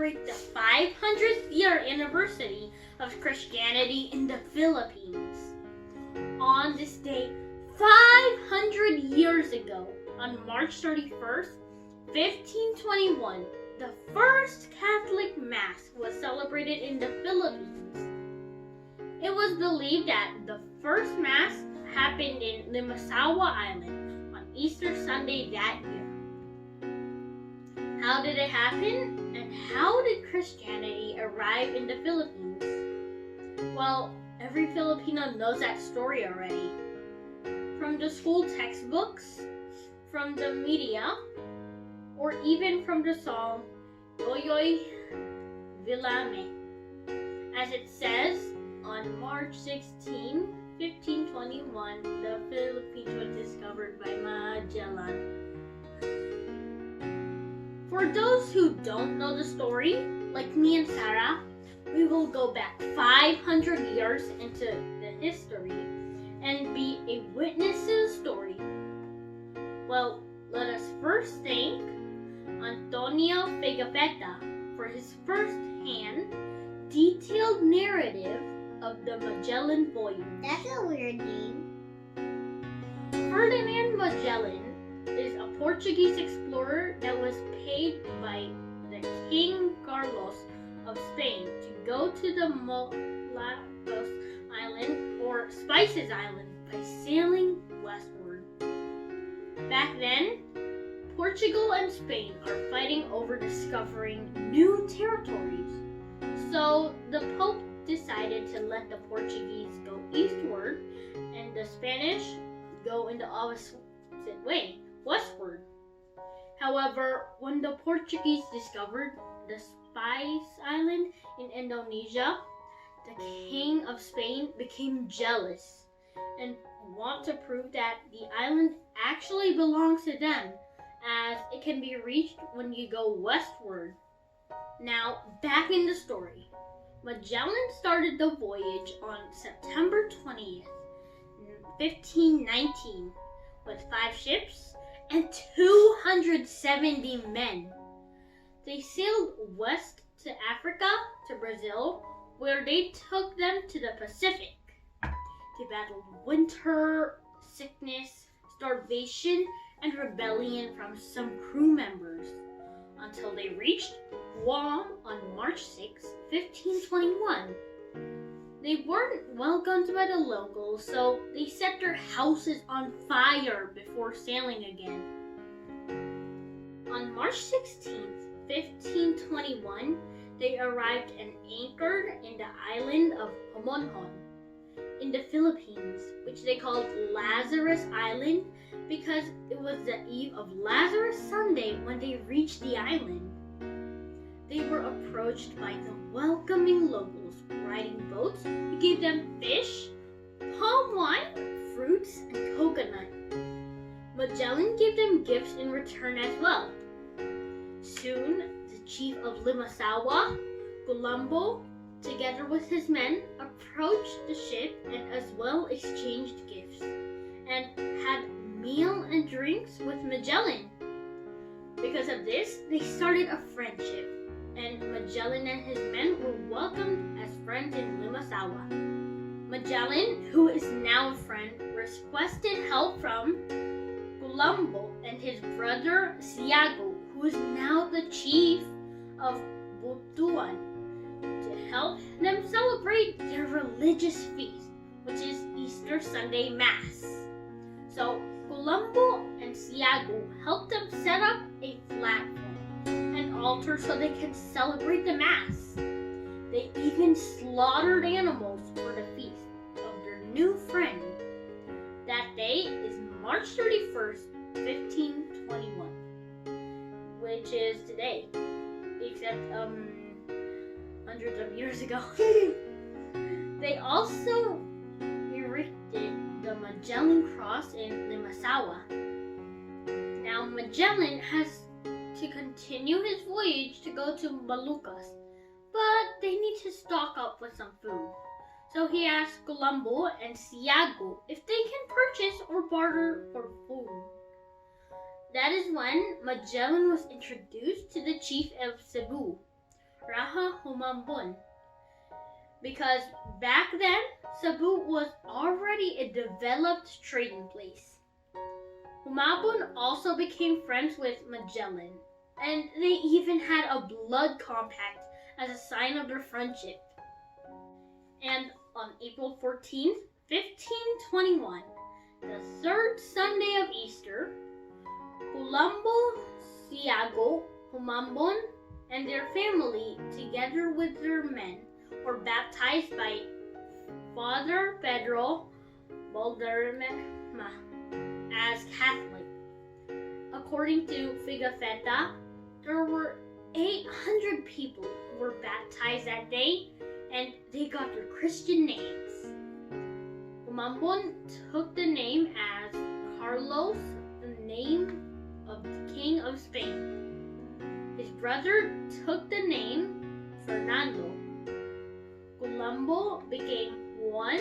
celebrate the 500th year anniversary of Christianity in the Philippines. On this day, 500 years ago, on March 31st, 1521, the first Catholic Mass was celebrated in the Philippines. It was believed that the first Mass happened in Limasawa Island on Easter Sunday that year. How did it happen? And how did Christianity arrive in the Philippines? Well, every Filipino knows that story already. From the school textbooks, from the media, or even from the song Yoyoy Vilame. As it says, on March 16, 1521, the Philippines was discovered by Magellan. For those who don't know the story, like me and Sarah, we will go back 500 years into the history and be a witness to the story. Well, let us first thank Antonio Pigafetta for his first-hand, detailed narrative of the Magellan voyage. That's a weird name. Ferdinand Magellan is a Portuguese explorer that was paid by the King Carlo of Spain to go to the Moluccas Island or Spices Island by sailing westward. Back then, Portugal and Spain are fighting over discovering new territories. So the Pope decided to let the Portuguese go eastward and the Spanish go in the opposite way, westward. However, when the Portuguese discovered the Spice Island in Indonesia, the King of Spain became jealous and want to prove that the island actually belongs to them, as it can be reached when you go westward. Now, back in the story. Magellan started the voyage on September 20th, 1519, with 5 ships and 270 men. They sailed west to Africa, to Brazil, where they took them to the Pacific. They battled winter, sickness, starvation, and rebellion from some crew members until they reached Guam on March 6, 1521. They weren't welcomed by the locals, so they set their houses on fire before sailing again. On March 16, 1521, they arrived and anchored in the island of Homonhon in the Philippines, which they called Lazarus Island because it was the eve of Lazarus Sunday when they reached the island. They were approached by the welcoming locals riding boats who gave them fish, palm wine, fruits, and coconut. Magellan gave them gifts in return as well. Soon, the chief of Limasawa, Colombo, together with his men, approached the ship and as well exchanged gifts and had meal and drinks with Magellan. Because of this, they started a friendship, and Magellan and his men were welcomed as friends in Limasawa. Magellan, who is now a friend, requested help from Colombo and his brother Siago, who is now the chief of Butuan, to help them celebrate their religious feast, which is Easter Sunday Mass. So Colombo and Siago helped them set up a platform, an altar, so they can celebrate the Mass. They even slaughtered animals for the feast of their new friend. That day is March 31st, 1521, which is today, except hundreds of years ago. They also erected the Magellan Cross in Limasawa. Now Magellan has to continue his voyage to go to Moluccas, but they need to stock up with some food. So he asked Colombo and Siago if they can purchase or barter for food. That is when Magellan was introduced to the chief of Cebu, Raha Humambon. Because back then, Cebu was already a developed trading place. Humabon also became friends with Magellan, and they even had a blood compact as a sign of their friendship. And on April 14th, 1521, the third Sunday of Easter, Colombo, Siago, Humambon, and their family, together with their men, were baptized by Father Pedro Balderrama as Catholic. According to Figafetta, there were 800 people who were baptized that day, and they got their Christian names. Humambon took the name as Carlos, the name of the King of Spain. His brother took the name Hernando. Colombo became one.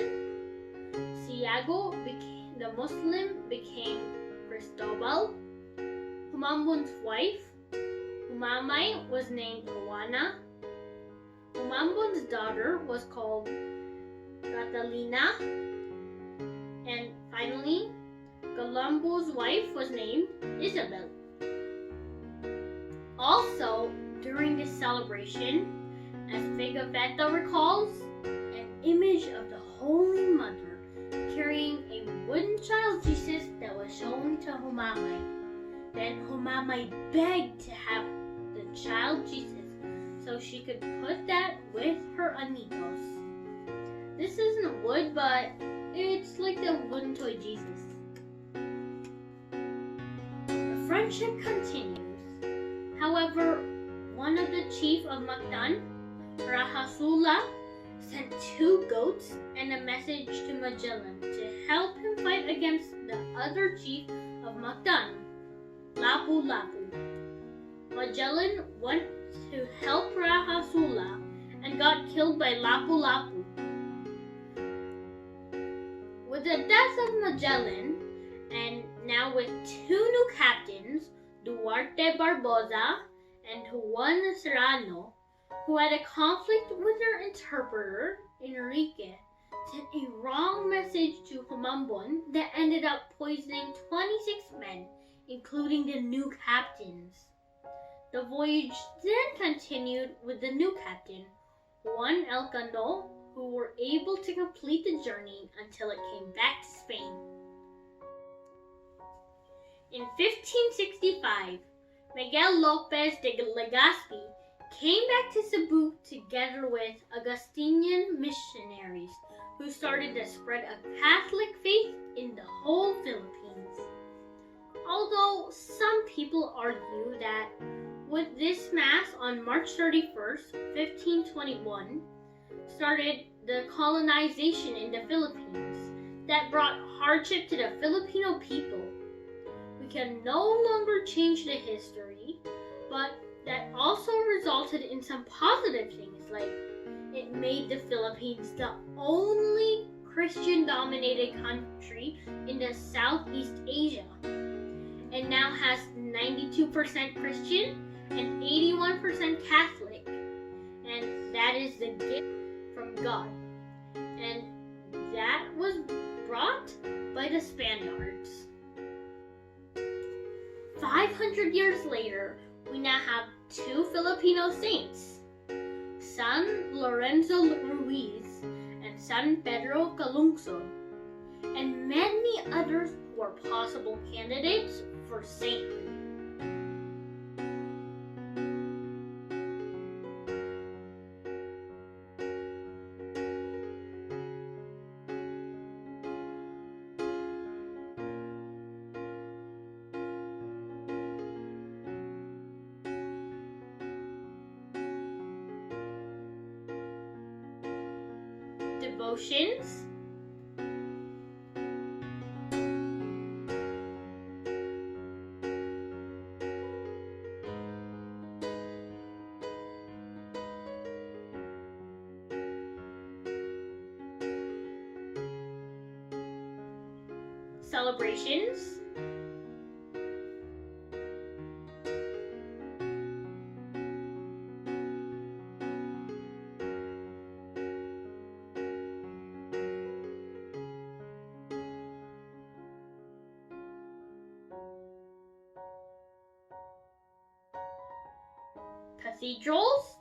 Siago became the Muslim became Cristobal. Humambon's wife, Humamay, was named Juana. Humambon's daughter was called Catalina. And finally, Colombo's wife was named Isabel. Also, during this celebration, as Figafetta recalls, an image of the Holy Mother carrying a wooden child Jesus that was shown to Humamay. Then Humamay begged to have the child Jesus so she could put that with her anitos. This isn't wood, but it's like the wooden toy Jesus. The friendship continues. However, one of the chief of Mactan, Rahasula, sent 2 goats and a message to Magellan to help him fight against the other chief of Mactan, Lapu-Lapu. Magellan went to help Rahasula and got killed by Lapu-Lapu. With the death of Magellan, and now with 2 new captains, Duarte Barboza and Juan Serrano, who had a conflict with their interpreter, Enrique, sent a wrong message to Humambon that ended up poisoning 26 men, including the new captains. The voyage then continued with the new captain, Juan Elcano, who were able to complete the journey until it came back to Spain. In 1565, Miguel Lopez de Legazpi came back to Cebu together with Augustinian missionaries who started the spread of Catholic faith in the whole Philippines. Although some people argue that with this mass on March 31st, 1521, started the colonization in the Philippines that brought hardship to the Filipino people. We can no longer change the history, but that also resulted in some positive things, like it made the Philippines the only Christian-dominated country in the Southeast Asia, and now has 92% Christian and 81% Catholic, and that is the gift from God, and that was brought by the Spaniards. 500 years later, we now have 2 Filipino saints, San Lorenzo Ruiz and San Pedro Calungsod, and many others who are possible candidates for sainthood. Devotions. Celebrations. cathedrals,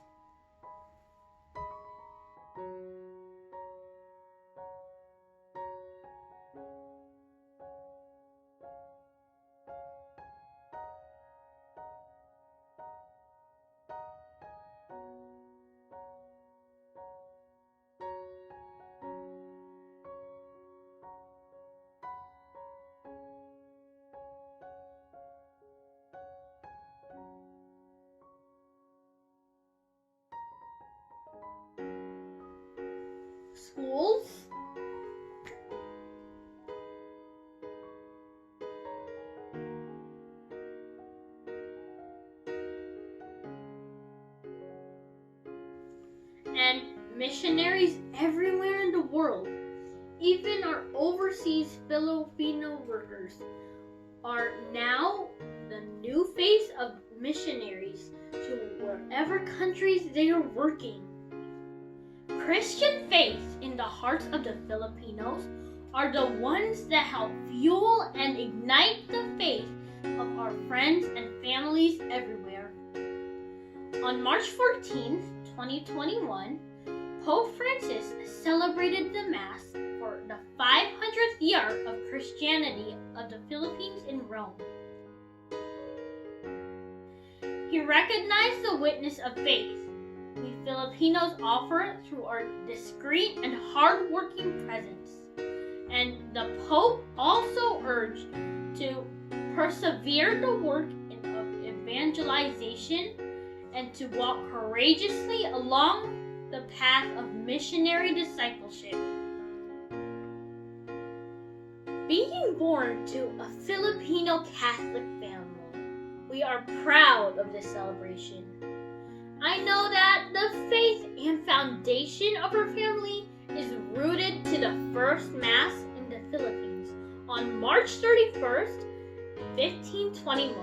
schools, and missionaries everywhere in the world. Even our overseas Filipino workers are now the new face of missionaries to wherever countries they are working. Christian faith in the hearts of the Filipinos are the ones that help fuel and ignite the faith of our friends and families everywhere. On March 14th, 2021, Pope Francis celebrated the Mass for the 500th year of Christianity of the Philippines in Rome. He recognized the witness of faith we Filipinos offer through our discreet and hard-working presence. And the Pope also urged to persevere the work of evangelization and to walk courageously along the path of missionary discipleship. Being born to a Filipino Catholic family, we are proud of this celebration. I know that the faith and foundation of our family is rooted to the first Mass in the Philippines on March 31st, 1521,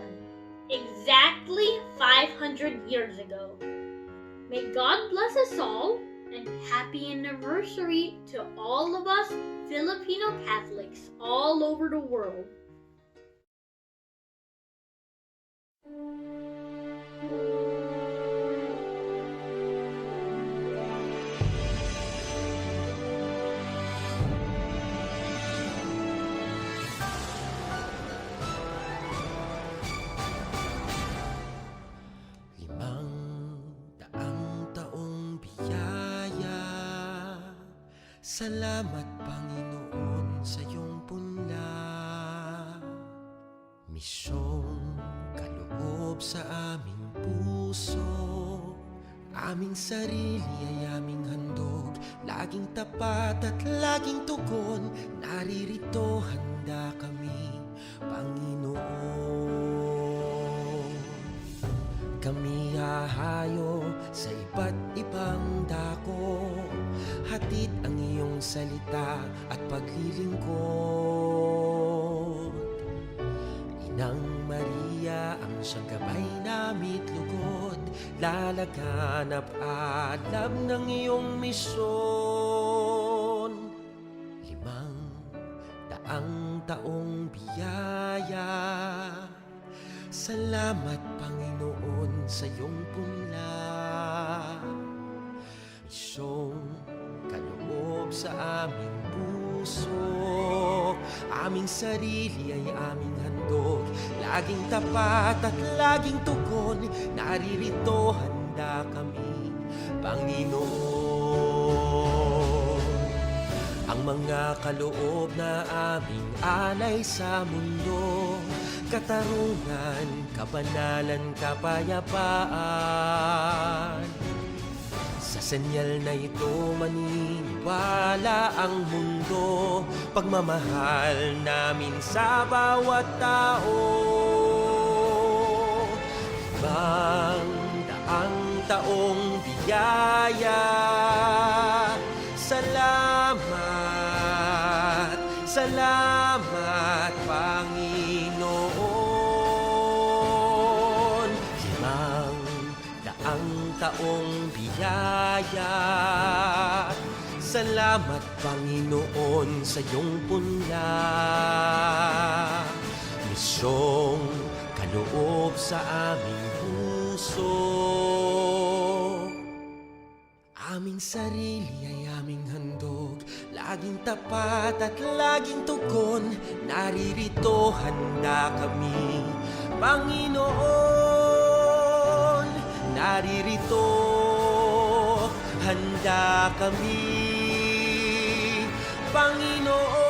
exactly 500 years ago. May God bless us all, and happy anniversary to all of us Filipino Catholics all over the world. Salamat, Panginoon, sa iyong punla. Misyong kaloob sa aming puso, aming sarili ay aming handog, laging tapat at laging tugon. Naririto, handa kami, Panginoon. Kami hahayo sa iba't ibang dako, hatid ang iyong salita at paglilingkod. Inang Maria ang siyang gabay namit lugod, lalaganap alam ng iyong misyon. 500 taong biyaya, salamat, Panginoon, sa iyong punla. Misyong kaloob sa aming puso, aming sarili ay aming handog, laging tapat at laging tugon. Naririto, handa kami, Panginoon. Ang mga kaloob na aming alay sa mundo, katarungan, kabanalan, kapayapaan. Sa senyal na ito maniniwala ang mundo, pagmamahal namin sa bawat tao. 500 taong biyaya, salamat, salamat, Panginoon. 500 taong biyaya, salamat, Panginoon, sa iyong punla. Misyong kaloob sa aming puso, sarili ay aming handog, laging tapat at laging tugon. Naririto, handa kami, Panginoon. Naririto, handa kami, Panginoon.